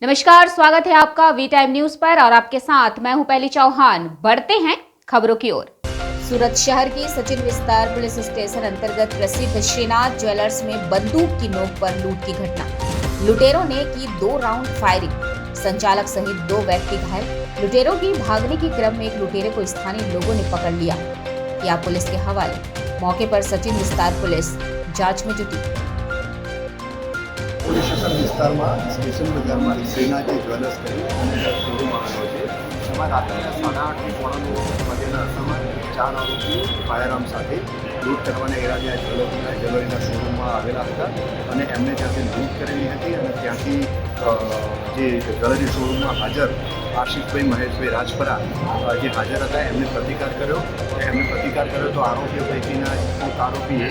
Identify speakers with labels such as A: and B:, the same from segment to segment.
A: नमस्कार, स्वागत है आपका वी टाइम न्यूज पर और आपके साथ मैं हूं पहली चौहान। बढ़ते हैं खबरों की ओर। सूरत शहर की सचिन विस्तार पुलिस स्टेशन अंतर्गत प्रसिद्ध श्रीनाथ ज्वेलर्स में बंदूक की नोक पर लूट की घटना। लुटेरों ने की 2 राउंड फायरिंग, संचालक सहित 2 व्यक्ति घायल। लुटेरों की भागने के क्रम में एक लुटेरे को स्थानीय लोगों ने पकड़ लिया, किया पुलिस के हवाले। मौके पर सचिन विस्तार पुलिस जांच में जुटी।
B: પોલીસ સ્ટેશન વિસ્તારમાં સ્ટેશન બજારમાં શ્રીનાથજી જ્વેલર્સ કરી અને શોરૂમ આવેલો છે. એમાં રાત્રે 8:30 થી 9:30 વાગ્યાના અરસામાં 4 આરોપીઓ ફાયરઆર્મ સાથે લૂંટ કરવાના ઈરાદે આ જ્વેલરીના શોરૂમમાં આવેલા હતા અને એમને ત્યાંથી લૂંટ કરેલી હતી અને ત્યાંથી જે જ્વેલરી શોરૂમમાં હાજર આશિષભાઈ મહેશભાઈ રાજપરા જે હાજર હતા એમને પ્રતિકાર કર્યો તો આરોપીઓ પૈકીના એક આરોપીએ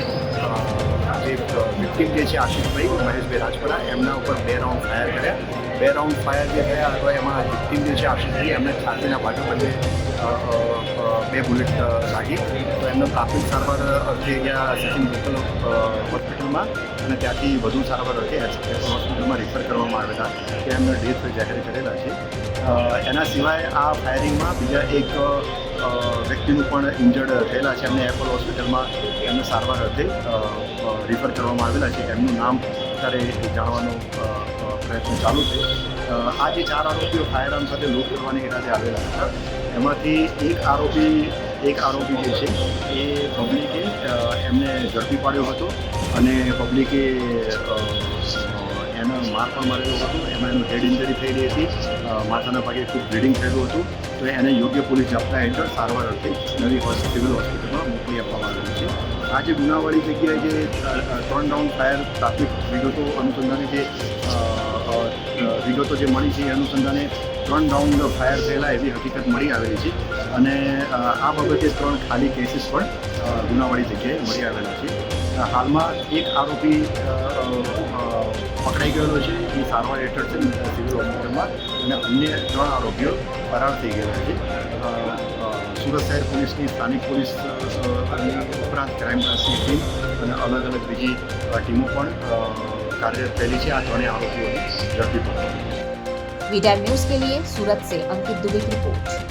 B: જે વિક્ટિમ જે છે આશિષભાઈ મહેશભાઈ રાજપરા એમના ઉપર 2 રાઉન્ડ ફાયર કર્યા. 2 રાઉન્ડ ફાયર જે થયા તો એમાં વિક્ટિમ જે છે આશિષભાઈ એમને છાતીના બાજુ બધે 2 બુલેટ લાગી. તો એમનો પ્રાથમિક સારવાર અર્થે અહીંયા સચિન લોકલ હોસ્પિટલમાં અને ત્યાંથી વધુ સારવાર અર્થે હોસ્પિટલમાં રિફર કરવામાં આવેલા કે એમને ડેથ જાહેર કરેલા છે. એના સિવાય આ ફાયરિંગમાં બીજા એક વ્યક્તિનું પણ ઇન્જર્ડ થયેલા છે. એમને એપોલો હોસ્પિટલમાં એમને સારવાર અર્થે રિફર કરવામાં આવેલા છે. એમનું નામ અત્યારે જાણવાનો પ્રયત્ન ચાલુ છે. આ જે 4 આરોપીઓ ફાયરઆર્મ સાથે લૂંટ કરવાની ઈરાદે આવેલા હતા એમાંથી એક આરોપી જે છે એ પબ્લિકે એમને ઝડપી પાડ્યો હતો અને પબ્લિકે એને માર પણ મારેલો હતો. એમાં એનું હેડ ઇન્જરી થયેલી હતી, માથાના ભાગે ખૂબ બ્લીડિંગ થયેલું હતું. તો એને યોગ્ય પોલીસ જાપ્તા હેઠળ સારવાર અર્થે નવી સિવિલ હોસ્પિટલમાં મોકલી આપવામાં આવેલી છે. આ જે ગુનાવાળી જગ્યાએ જે 3 રાઉન્ડ ફાયર પ્રાથમિક વિગતો અનુસંધાને જે મળી છે એ અનુસંધાને 3 રાઉન્ડ ફાયર થયેલા એવી હકીકત મળી આવેલી છે અને આ બાબતે 3 ખાલી કેસીસ પણ ગુનાવાળી જગ્યાએ મળી આવેલા છે. હાલમાં એક આરોપી પકડાઈ ગયેલો છે, એ સારવાર હેઠળ છે સિવિલ હોસ્પિટલમાં અને અન્ય 3 આરોપીઓ ફરાર થઈ ગયેલા છે. સુરત શહેર પોલીસની સ્થાનિક પોલીસ ઉપરાંત ક્રાઇમ બ્રાન્ચની ટીમ અને અલગ અલગ બીજી ટીમો પણ કાર્યરત થયેલી છે આ 3 आरोपियों ने ઝડપી પકડી.
A: वी टाइम न्यूज के लिए सूरत से अंकित दुबे की रिपोर्ट।